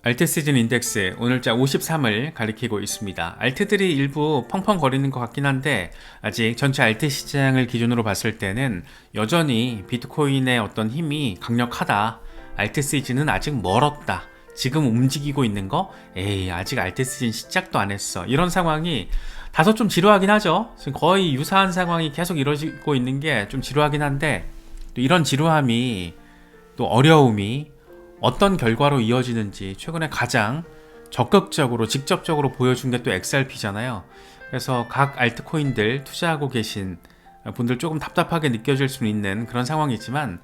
알트 시즌 인덱스 오늘자 53을 가리키고 있습니다. 알트들이 일부 펑펑거리는 것 같긴 한데 아직 전체 알트 시장을 기준으로 봤을 때는 여전히 비트코인의 어떤 힘이 강력하다. 알트 시즌은 아직 멀었다. 지금 움직이고 있는 거? 에이, 아직 알트 시즌 시작도 안 했어. 이런 상황이 다소 좀 지루하긴 하죠. 지금 거의 유사한 상황이 계속 이루어지고 있는 게 좀 지루하긴 한데 또 이런 지루함이 또 어려움이 어떤 결과로 이어지는지 최근에 가장 적극적으로 직접적으로 보여준 게 또 XRP잖아요. 그래서 각 알트코인들 투자하고 계신 분들 조금 답답하게 느껴질 수 있는 그런 상황이지만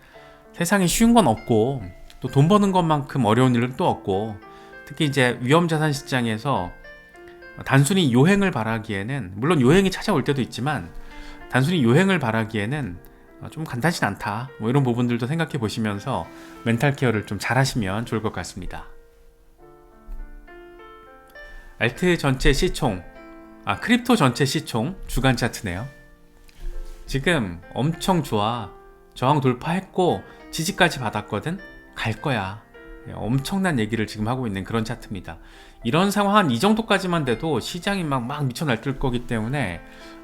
세상에 쉬운 건 없고 또 돈 버는 것만큼 어려운 일은 또 없고 특히 이제 위험자산 시장에서 단순히 요행을 바라기에는 물론 요행이 찾아올 때도 있지만 단순히 요행을 바라기에는 좀 간단하진 않다. 뭐 이런 부분들도 생각해 보시면서 멘탈 케어를 좀 잘 하시면 좋을 것 같습니다. 알트 전체 시총, 크립토 전체 시총 주간 차트네요. 지금 엄청 좋아. 저항 돌파했고 지지까지 받았거든. 갈 거야. 엄청난 얘기를 지금 하고 있는 그런 차트입니다. 이런 상황 한 이 정도까지만 돼도 시장이 막 미쳐 날뛸 거기 때문에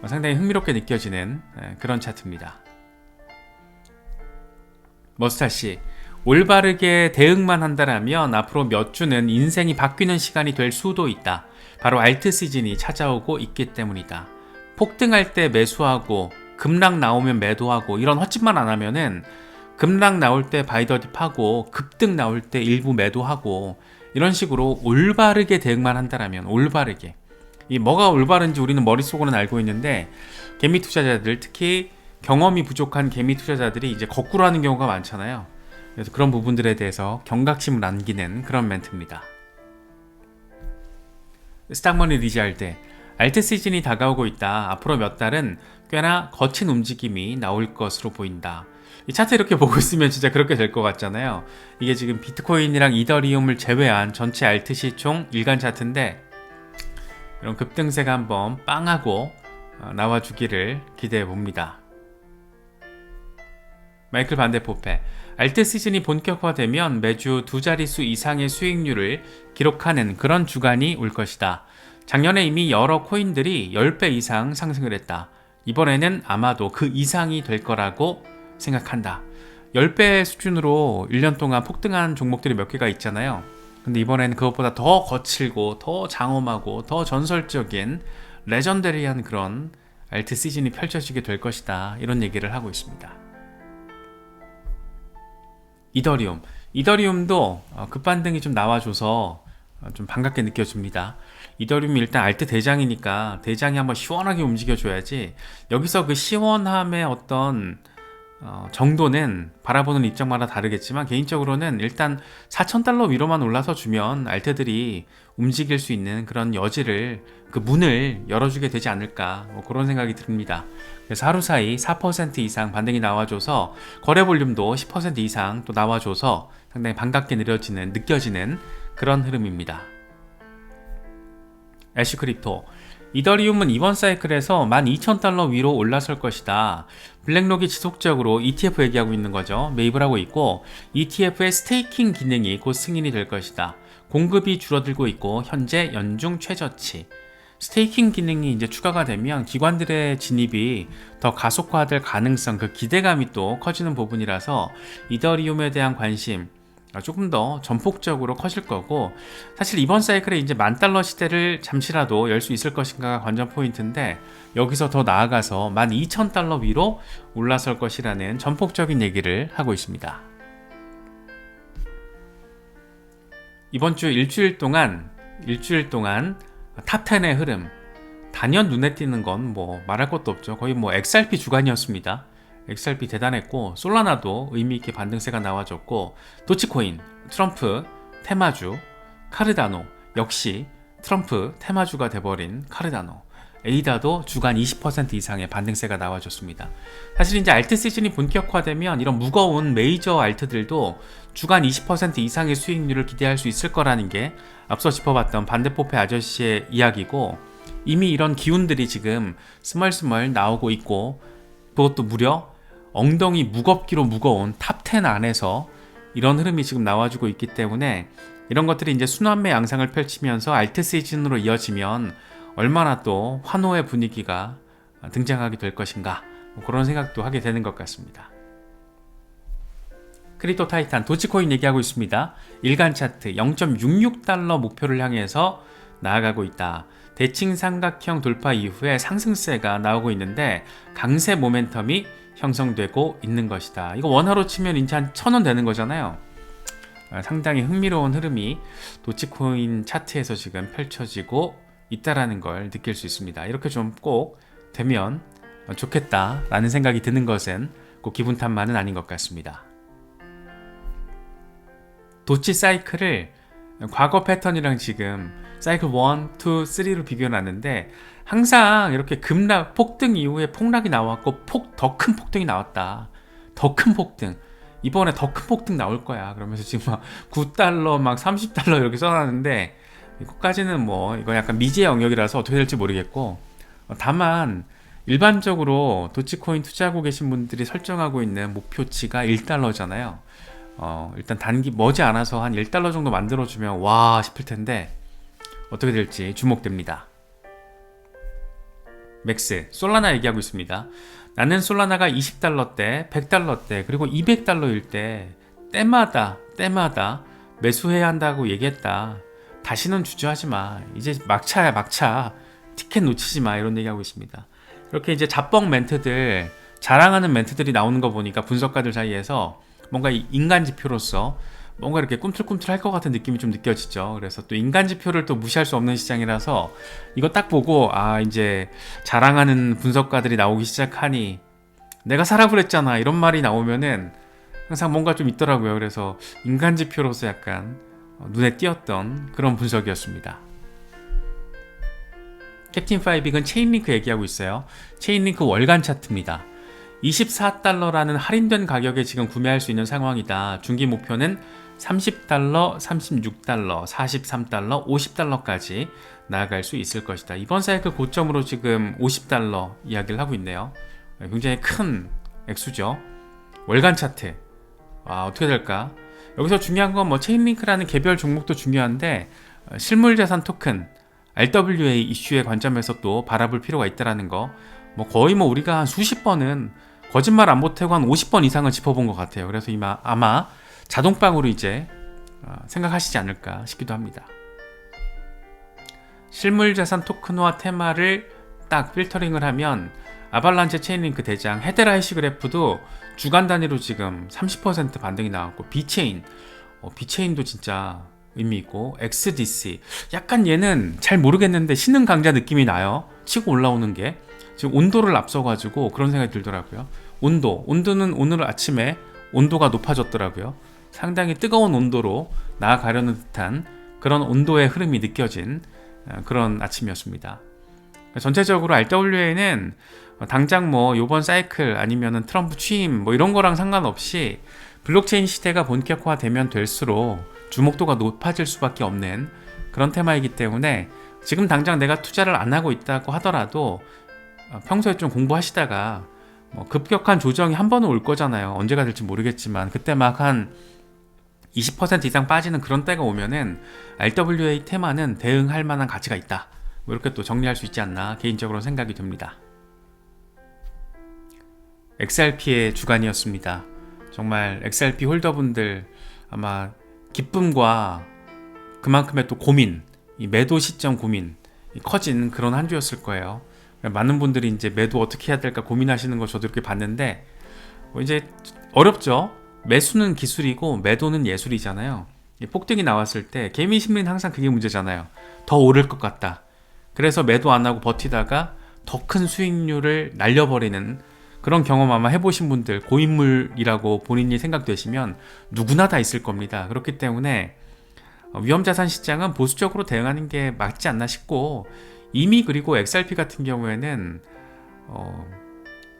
상당히 흥미롭게 느껴지는 그런 차트입니다. 머스타씨, 올바르게 대응만 한다라면 앞으로 몇 주는 인생이 바뀌는 시간이 될 수도 있다. 바로 알트 시즌이 찾아오고 있기 때문이다. 폭등할 때 매수하고 급락 나오면 매도하고 이런 헛짓만 안 하면은 급락 나올 때 바이더딥 하고 급등 나올 때 일부 매도하고 이런 식으로 올바르게 대응만 한다라면 올바르게 이 뭐가 올바른지 우리는 머릿속으로는 알고 있는데 개미 투자자들 특히 경험이 부족한 개미 투자자들이 이제 거꾸로 하는 경우가 많잖아요. 그래서 그런 부분들에 대해서 경각심을 안기는 그런 멘트입니다. 스탁머니 리잘드, 알트 시즌이 다가오고 있다. 앞으로 몇 달은 꽤나 거친 움직임이 나올 것으로 보인다. 이 차트 이렇게 보고 있으면 진짜 그렇게 될 것 같잖아요. 이게 지금 비트코인이랑 이더리움을 제외한 전체 알트 시총 일간 차트인데 이런 급등세가 한번 빵하고 나와주기를 기대해 봅니다. 마이클 반데포페, 알트 시즌이 본격화되면 매주 두 자릿수 이상의 수익률을 기록하는 그런 주간이 올 것이다. 작년에 이미 여러 코인들이 10배 이상 상승을 했다. 이번에는 아마도 그 이상이 될 거라고 생각한다. 10배 수준으로 1년 동안 폭등한 종목들이 몇 개가 있잖아요. 근데 이번에는 그것보다 더 거칠고 더 장엄하고 더 전설적인 레전더리한 그런 알트 시즌이 펼쳐지게 될 것이다. 이런 얘기를 하고 있습니다. 이더리움도 급반등이 좀 나와줘서 좀 반갑게 느껴집니다. 이더리움이 일단 알트 대장이니까 대장이 한번 시원하게 움직여줘야지 여기서 그 시원함의 어떤 정도는 바라보는 입장마다 다르겠지만 개인적으로는 일단 4,000달러 위로만 올라서 주면 알트들이 움직일 수 있는 그런 여지를 그 문을 열어주게 되지 않을까 뭐 그런 생각이 듭니다. 그래서 하루 사이 4% 이상 반등이 나와줘서 거래 볼륨도 10% 이상 또 나와줘서 상당히 반갑게 느껴지는 그런 흐름입니다. 애쉬크립토, 이더리움은 이번 사이클에서 12,000달러 위로 올라설 것이다. 블랙록이 지속적으로 ETF 얘기하고 있는 거죠. 매입을 하고 있고 ETF의 스테이킹 기능이 곧 승인이 될 것이다. 공급이 줄어들고 있고 현재 연중 최저치. 스테이킹 기능이 이제 추가가 되면 기관들의 진입이 더 가속화될 가능성, 그 기대감이 또 커지는 부분이라서 이더리움에 대한 관심 조금 더 전폭적으로 커질 거고 사실 이번 사이클에 이제 10,000달러 시대를 잠시라도 열 수 있을 것인가가 관전 포인트인데 여기서 더 나아가서 12,000달러 위로 올라설 것이라는 전폭적인 얘기를 하고 있습니다. 이번 주 일주일 동안 탑10의 흐름 단연 눈에 띄는 건 뭐 말할 것도 없죠. 거의 뭐 XRP 주간이었습니다. XRP 대단했고 솔라나도 의미있게 반등세가 나와줬고 도치코인, 트럼프, 테마주, 카르다노 역시 트럼프, 테마주가 돼버린 카르다노 에이다도 주간 20% 이상의 반등세가 나와줬습니다. 사실 이제 알트 시즌이 본격화되면 이런 무거운 메이저 알트들도 주간 20% 이상의 수익률을 기대할 수 있을 거라는 게 앞서 짚어봤던 반대포페 아저씨의 이야기고 이미 이런 기운들이 지금 스멀스멀 나오고 있고 그것도 무려 엉덩이 무겁기로 무거운 탑10 안에서 이런 흐름이 지금 나와주고 있기 때문에 이런 것들이 이제 순환매 양상을 펼치면서 알트 시즌으로 이어지면 얼마나 또 환호의 분위기가 등장하게 될 것인가, 그런 생각도 하게 되는 것 같습니다. 크립토 타이탄 도치코인 얘기하고 있습니다. 일간 차트 0.66달러 목표를 향해서 나아가고 있다. 대칭 삼각형 돌파 이후에 상승세가 나오고 있는데 강세 모멘텀이 형성되고 있는 것이다. 이거 원화로 치면 이제 한 1,000원 되는 거잖아요. 상당히 흥미로운 흐름이 도치코인 차트에서 지금 펼쳐지고 있다라는 걸 느낄 수 있습니다. 이렇게 좀 꼭 되면 좋겠다라는 생각이 드는 것은 꼭 기분 탓만은 아닌 것 같습니다. 도치 사이클을 과거 패턴이랑 지금 사이클 1, 2, 3로 비교해놨는데 항상 이렇게 급락, 폭등 이후에 폭락이 나왔고 더 큰 폭등이 나왔다. 더 큰 폭등. 이번에 더 큰 폭등 나올 거야. 그러면서 지금 막 9달러, 막 30달러 이렇게 써놨는데 이거까지는 뭐 이거 약간 미지의 영역이라서 어떻게 될지 모르겠고, 다만 일반적으로 도치코인 투자하고 계신 분들이 설정하고 있는 목표치가 1달러잖아요. 일단 단기 머지않아서 한 1달러 정도 만들어주면 와 싶을 텐데 어떻게 될지 주목됩니다. 맥스, 솔라나 얘기하고 있습니다. 나는 솔라나가 20달러대, 100달러대, 그리고 200달러일 때마다 매수해야 한다고 얘기했다. 다시는 주저하지 마. 이제 막차야, 막차. 티켓 놓치지 마. 이런 얘기하고 있습니다. 이렇게 이제 잡뻥 멘트들, 자랑하는 멘트들이 나오는 거 보니까 분석가들 사이에서 뭔가 인간 지표로서 뭔가 이렇게 꿈틀꿈틀 할 것 같은 느낌이 좀 느껴지죠. 그래서 또 인간 지표를 또 무시할 수 없는 시장이라서 이거 딱 보고 이제 자랑하는 분석가들이 나오기 시작하니 내가 사라 그랬잖아 이런 말이 나오면은 항상 뭔가 좀 있더라고요. 그래서 인간 지표로서 약간 눈에 띄었던 그런 분석이었습니다. 캡틴 파이빅은 체인링크 얘기하고 있어요. 체인링크 월간 차트입니다. 24달러라는 할인된 가격에 지금 구매할 수 있는 상황이다. 중기 목표는 30달러, 36달러, 43달러, 50달러까지 나아갈 수 있을 것이다. 이번 사이클 고점으로 지금 50달러 이야기를 하고 있네요. 굉장히 큰 액수죠. 월간 차트. 어떻게 될까? 여기서 중요한 건 뭐 체인링크라는 개별 종목도 중요한데 실물자산 토큰, RWA 이슈의 관점에서 또 바라볼 필요가 있다는 거. 거의 우리가 한 수십 번은 거짓말 안 보태고 한 50번 이상은 짚어본 것 같아요. 그래서 아마 자동방으로 이제 생각하시지 않을까 싶기도 합니다. 실물자산 토큰화 테마를 딱 필터링을 하면 아발란체 체인링크 대장 헤데라이시 그래프도 주간 단위로 지금 30% 반등이 나왔고, 비체인도 진짜 의미 있고, XDC 약간 얘는 잘 모르겠는데 신흥 강자 느낌이 나요. 치고 올라오는 게 지금 온도를 앞서가지고 그런 생각이 들더라고요. 온도는 오늘 아침에 온도가 높아졌더라고요. 상당히 뜨거운 온도로 나아가려는 듯한 그런 온도의 흐름이 느껴진 그런 아침이었습니다. 전체적으로 RWA는 당장 요번 사이클 아니면은 트럼프 취임 이런 거랑 상관없이 블록체인 시대가 본격화되면 될수록 주목도가 높아질 수밖에 없는 그런 테마이기 때문에 지금 당장 내가 투자를 안 하고 있다고 하더라도 평소에 좀 공부하시다가 급격한 조정이 한 번은 올 거잖아요. 언제가 될지 모르겠지만 그때 막 한 20% 이상 빠지는 그런 때가 오면은 RWA 테마는 대응할 만한 가치가 있다. 이렇게 또 정리할 수 있지 않나 개인적으로 생각이 듭니다. XRP의 주간이었습니다. 정말 XRP 홀더분들 아마 기쁨과 그만큼의 또 고민, 이 매도 시점 고민 커진 그런 한 주였을 거예요. 많은 분들이 이제 매도 어떻게 해야 될까 고민하시는 거 저도 이렇게 봤는데 이제 어렵죠. 매수는 기술이고 매도는 예술이잖아요. 폭등이 나왔을 때 개미 심리는 항상 그게 문제잖아요. 더 오를 것 같다. 그래서 매도 안 하고 버티다가 더 큰 수익률을 날려버리는 그런 경험 아마 해보신 분들, 고인물이라고 본인이 생각되시면 누구나 다 있을 겁니다. 그렇기 때문에 위험자산 시장은 보수적으로 대응하는 게 맞지 않나 싶고, 이미 그리고 XRP 같은 경우에는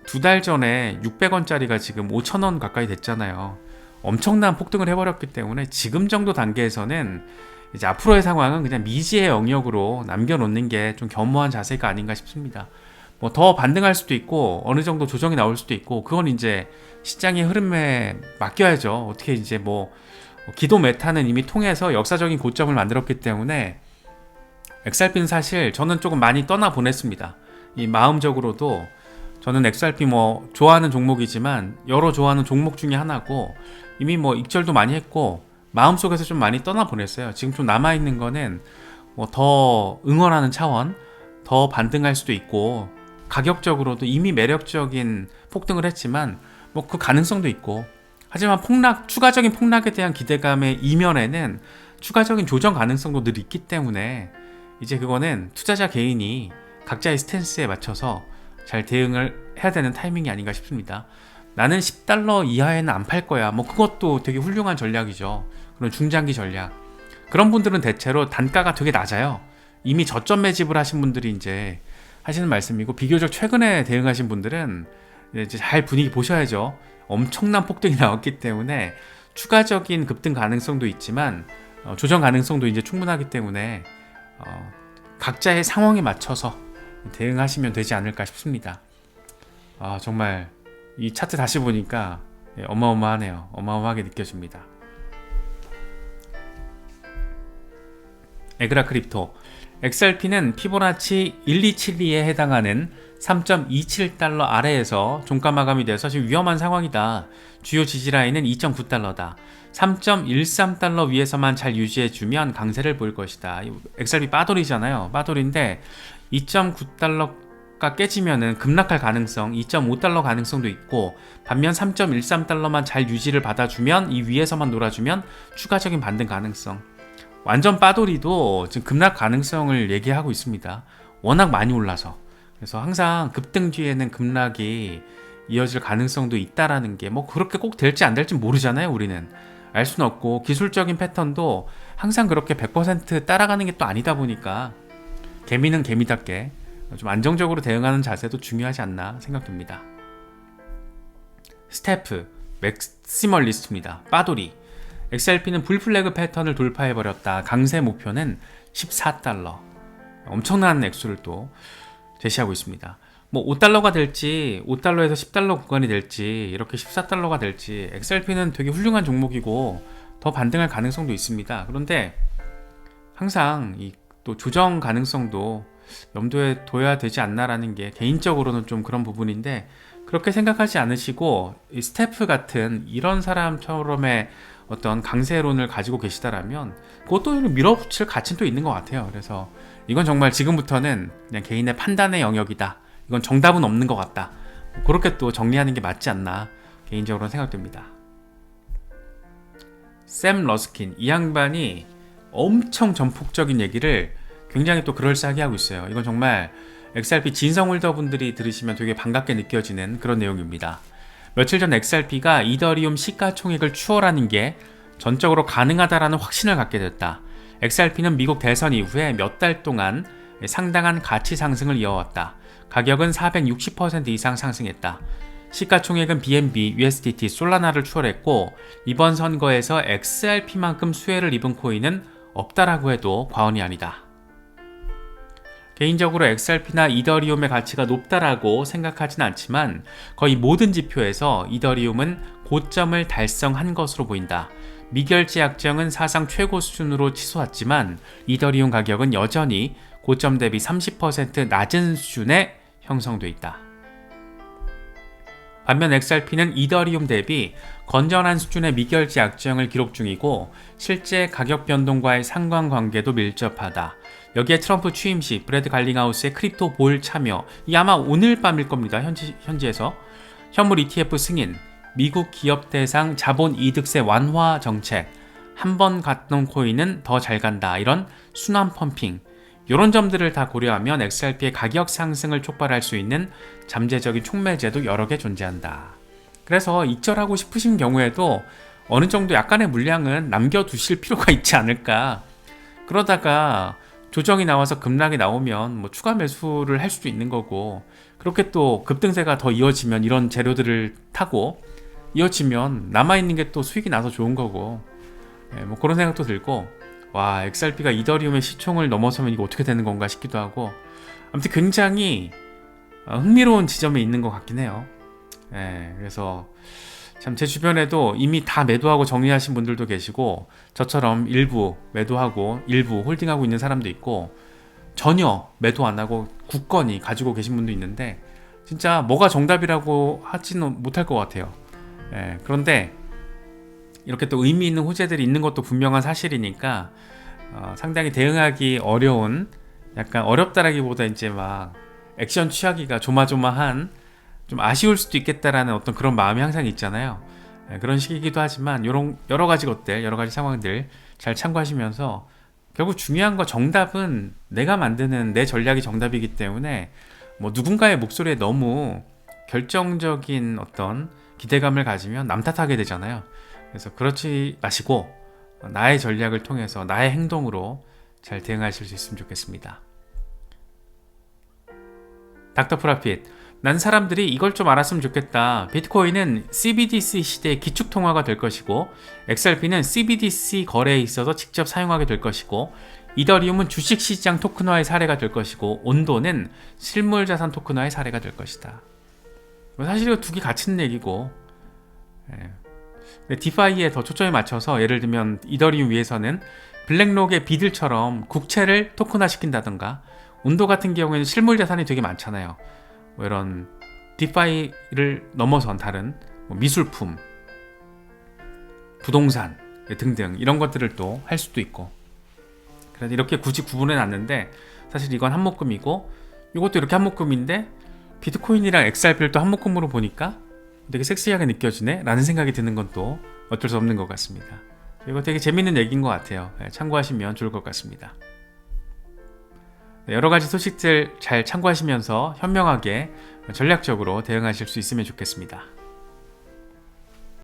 2달 전에 600원짜리가 지금 5,000원 가까이 됐잖아요. 엄청난 폭등을 해버렸기 때문에 지금 정도 단계에서는 이제 앞으로의 상황은 그냥 미지의 영역으로 남겨놓는 게 좀 겸허한 자세가 아닌가 싶습니다. 더 반등할 수도 있고 어느 정도 조정이 나올 수도 있고, 그건 이제 시장의 흐름에 맡겨야죠. 어떻게 이제 기도 메타는 이미 통해서 역사적인 고점을 만들었기 때문에 XRP는 사실 저는 조금 많이 떠나 보냈습니다. 이 마음적으로도 저는 XRP 뭐 좋아하는 종목이지만 여러 좋아하는 종목 중에 하나고 이미 뭐 익절도 많이 했고 마음속에서 좀 많이 떠나 보냈어요. 지금 좀 남아있는 거는 뭐 더 응원하는 차원, 더 반등할 수도 있고 가격적으로도 이미 매력적인 폭등을 했지만 뭐 그 가능성도 있고, 하지만 추가적인 폭락에 대한 기대감의 이면에는 추가적인 조정 가능성도 늘 있기 때문에 이제 그거는 투자자 개인이 각자의 스탠스에 맞춰서 잘 대응을 해야 되는 타이밍이 아닌가 싶습니다. 나는 $10 이하에는 안 팔 거야. 뭐 그것도 되게 훌륭한 전략이죠. 그런 중장기 전략. 그런 분들은 대체로 단가가 되게 낮아요. 이미 저점 매집을 하신 분들이 이제 하시는 말씀이고, 비교적 최근에 대응하신 분들은 이제 잘 분위기 보셔야죠. 엄청난 폭등이 나왔기 때문에 추가적인 급등 가능성도 있지만 조정 가능성도 이제 충분하기 때문에 각자의 상황에 맞춰서 대응하시면 되지 않을까 싶습니다. 정말 이 차트 다시 보니까 어마어마하네요. 어마어마하게 느껴집니다. 에그라 크립토 XRP는 피보나치 1272에 해당하는 $3.27 아래에서 종가 마감이 돼서 지금 위험한 상황이다. 주요 지지라인은 $2.9다. $3.13 위에서만 잘 유지해주면 강세를 보일 것이다. XRP 빠돌이잖아요. 빠돌인데 2.9달러가 깨지면은 급락할 가능성, 2.5달러 가능성도 있고, 반면 3.13달러만 잘 유지를 받아주면, 이 위에서만 놀아주면 추가적인 반등 가능성. 완전 빠돌이도 지금 급락 가능성을 얘기하고 있습니다. 워낙 많이 올라서. 그래서 항상 급등 뒤에는 급락이 이어질 가능성도 있다라는 게 뭐 그렇게 꼭 될지 안 될지 모르잖아요. 우리는 알 수는 없고, 기술적인 패턴도 항상 그렇게 100% 따라가는 게 또 아니다 보니까 개미는 개미답게 좀 안정적으로 대응하는 자세도 중요하지 않나 생각됩니다. 스태프 맥시멀리스트입니다. 빠돌이. XRP는 불플래그 패턴을 돌파해버렸다. 강세 목표는 $14. 엄청난 액수를 또 제시하고 있습니다. 뭐 $5가 될지, $5에서 $10 구간이 될지, 이렇게 $14가 될지, XRP는 되게 훌륭한 종목이고 더 반등할 가능성도 있습니다. 그런데 항상 이 또 조정 가능성도 염두에 둬야 되지 않나라는 게 개인적으로는 좀 그런 부분인데, 그렇게 생각하지 않으시고 이 스태프 같은 이런 사람처럼의 어떤 강세론을 가지고 계시다라면 그것도 밀어붙일 가치는 또 있는 것 같아요. 그래서 이건 정말 지금부터는 그냥 개인의 판단의 영역이다. 이건 정답은 없는 것 같다. 그렇게 또 정리하는 게 맞지 않나 개인적으로는 생각됩니다. 샘 러스킨, 이 양반이 엄청 전폭적인 얘기를 굉장히 또 그럴싸하게 하고 있어요. 이건 정말 XRP 진성 홀더분들이 들으시면 되게 반갑게 느껴지는 그런 내용입니다. 며칠 전 XRP가 이더리움 시가총액을 추월하는 게 전적으로 가능하다라는 확신을 갖게 됐다. XRP는 미국 대선 이후에 몇 달 동안 상당한 가치 상승을 이어왔다. 가격은 460% 이상 상승했다. 시가총액은 BNB, USDT, 솔라나를 추월했고, 이번 선거에서 XRP만큼 수혜를 입은 코인은 없다라고 해도 과언이 아니다. 개인적으로 XRP나 이더리움의 가치가 높다라고 생각하진 않지만 거의 모든 지표에서 이더리움은 고점을 달성한 것으로 보인다. 미결제 약정은 사상 최고 수준으로 치솟았지만 이더리움 가격은 여전히 고점 대비 30% 낮은 수준에 형성돼 있다. 반면 XRP는 이더리움 대비 건전한 수준의 미결제 약정을 기록 중이고, 실제 가격 변동과의 상관관계도 밀접하다. 여기에 트럼프 취임 시 브래드 갈링하우스의 크립토 볼 참여, 이 아마 오늘 밤일 겁니다. 현지에서 현물 ETF 승인, 미국 기업 대상 자본 이득세 완화 정책, 한 번 갔던 코인은 더 잘 간다, 이런 순환 펌핑, 이런 점들을 다 고려하면 XRP의 가격 상승을 촉발할 수 있는 잠재적인 촉매제도 여러 개 존재한다. 그래서 익절하고 싶으신 경우에도 어느 정도 약간의 물량은 남겨두실 필요가 있지 않을까. 그러다가 조정이 나와서 급락이 나오면 뭐 추가 매수를 할 수도 있는 거고, 그렇게 또 급등세가 더 이어지면 이런 재료들을 타고 이어지면 남아있는 게 또 수익이 나서 좋은 거고, 뭐 그런 생각도 들고, 와, XRP가 이더리움의 시총을 넘어서면 이거 어떻게 되는 건가 싶기도 하고, 아무튼 굉장히 흥미로운 지점에 있는 것 같긴 해요. 그래서 참 제 주변에도 이미 다 매도하고 정리하신 분들도 계시고 저처럼 일부 매도하고 일부 홀딩하고 있는 사람도 있고 전혀 매도 안 하고 굳건히 가지고 계신 분도 있는데 진짜 뭐가 정답이라고 하지는 못할 것 같아요. 그런데 이렇게 또 의미 있는 호재들이 있는 것도 분명한 사실이니까 상당히 대응하기 어려운, 약간 어렵다라기보다 이제 막 액션 취하기가 조마조마한, 좀 아쉬울 수도 있겠다라는 어떤 그런 마음이 항상 있잖아요. 그런 시기이기도 하지만 이런 여러 가지 것들, 여러 가지 상황들 잘 참고하시면서 결국 중요한 거, 정답은 내가 만드는 내 전략이 정답이기 때문에 뭐 누군가의 목소리에 너무 결정적인 어떤 기대감을 가지면 남 탓하게 되잖아요. 그래서 그렇지 마시고 나의 전략을 통해서 나의 행동으로 잘 대응하실 수 있으면 좋겠습니다. 닥터 프라핏, 난 사람들이 이걸 좀 알았으면 좋겠다. 비트코인은 CBDC 시대의 기축통화가 될 것이고 XRP는 CBDC 거래에 있어서 직접 사용하게 될 것이고 이더리움은 주식시장 토큰화의 사례가 될 것이고 온도는 실물자산 토큰화의 사례가 될 것이다. 사실 이거 두 개 같이 있는 얘기고, 디파이에 더 초점에 맞춰서 예를 들면 이더리움 위에서는 블랙록의 비들처럼 국채를 토큰화 시킨다던가, 온도 같은 경우에는 실물자산이 되게 많잖아요. 뭐 이런 디파이를 넘어선 다른 뭐 미술품, 부동산 등등 이런 것들을 또 할 수도 있고, 그래서 이렇게 굳이 구분해 놨는데 사실 이건 한 묶음이고 이것도 이렇게 한 묶음인데 비트코인이랑 XRP를 또 한 묶음으로 보니까 되게 섹시하게 느껴지네 라는 생각이 드는 건 또 어쩔 수 없는 것 같습니다. 이거 되게 재밌는 얘기인 것 같아요. 참고하시면 좋을 것 같습니다. 여러 가지 소식들 잘 참고하시면서 현명하게 전략적으로 대응하실 수 있으면 좋겠습니다.